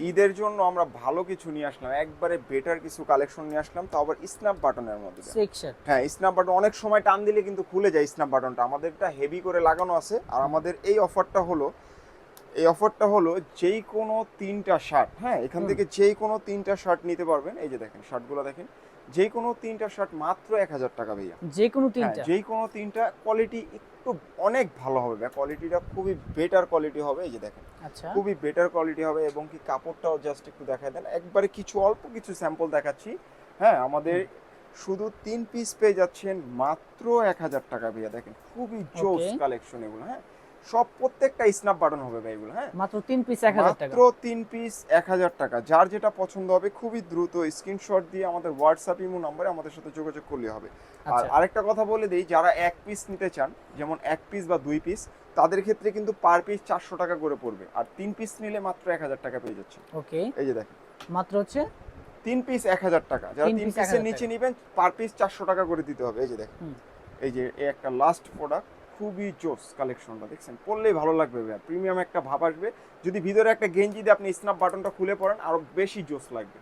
ঈদের জন্য আমরা ভালো কিছু নিয়ে আসলাম, একবারে বেটার কিছু কালেকশন নিয়ে আসলাম, তাও আবার স্ন্যাপ বাটনের মধ্যে। Check shirt. হ্যাঁ, স্ন্যাপ বাটন অনেক সময় টান দিলে কিন্তু খুলে যায় স্ন্যাপ বাটনটা, আমাদেরটা হেভি করে লাগানো আছে। আর আমাদের এই অফারটা হলো যেই কোনো 3টা শার্ট, হ্যাঁ এখান থেকে যেই কোনো 3টা শার্ট নিতে পারবেন। এই যে দেখেন শার্টগুলো দেখেন, যেই কোনো 3টা শার্ট মাত্র 1000 টাকা ভাইয়া। যে কোনো হ্যাঁ, তিনটা? যেই কোনো 3টা, কোয়ালিটি একটু অনেক ভালো হবে ভাই, কোয়ালিটিটা খুবই বেটার কোয়ালিটি হবে। এই যে দেখেন আচ্ছা, খুবই বেটার কোয়ালিটি হবে, এবং কি কাপড়টাও জাস্ট একটু দেখায় দেন, একবারে কিছু অল্প কিছু স্যাম্পল দেখাচ্ছি। হ্যাঁ, আমাদের শুধু 3 পিস পেয়ে যাচ্ছেন মাত্র 1000 টাকা ভাইয়া। দেখেন খুবই জোস ওকে। কালেকশন এগুলো। হ্যাঁ, সব প্রত্যেকটা স্ন্যাপ বাটন হবে ভাই এগুলো। হ্যাঁ, মাত্র 3 পিস 1000 টাকা। মাত্র 3 পিস 1000 টাকা। যার যেটা পছন্দ হবে খুবই দ্রুত স্ক্রিনশট দিয়ে আমাদের হোয়াটসঅ্যাপ ইমো নম্বরে আমাদের সাথে যোগাযোগ করলে হবে। আর আচ্ছা, আরেকটা কথা বলে দেই, যারা এক পিস নিতে চান, যেমন এক পিস বা 2 পিস, তাদের ক্ষেত্রে কিন্তু পার পিস 400 টাকা করে পড়বে। আর 3 পিস নিলে মাত্র 1000 টাকা পেয়ে যাচ্ছে। ওকে। এই যে দেখেন মাত্র হচ্ছে 3 পিস 1000 টাকা, যারা 3 3 পিস পিসের 1000 নিচে টাকা। নেবেন পার পিস 400 টাকা করে দিতে হবে। এই যে দেখেন, হুম। এই যে এই একটা লাস্ট প্রোডাক্ট, খুবই জোস কালেকশনটা, দেখছেন পরলেই ভালো লাগবে ভাই, প্রিমিয়াম একটা ভাব আসবে। যদি ভিতরে একটা গেঞ্জি দিয়ে আপনি স্ন্যাপ বাটনটা খুলে পড়েন আরো বেশি জোস লাগবে।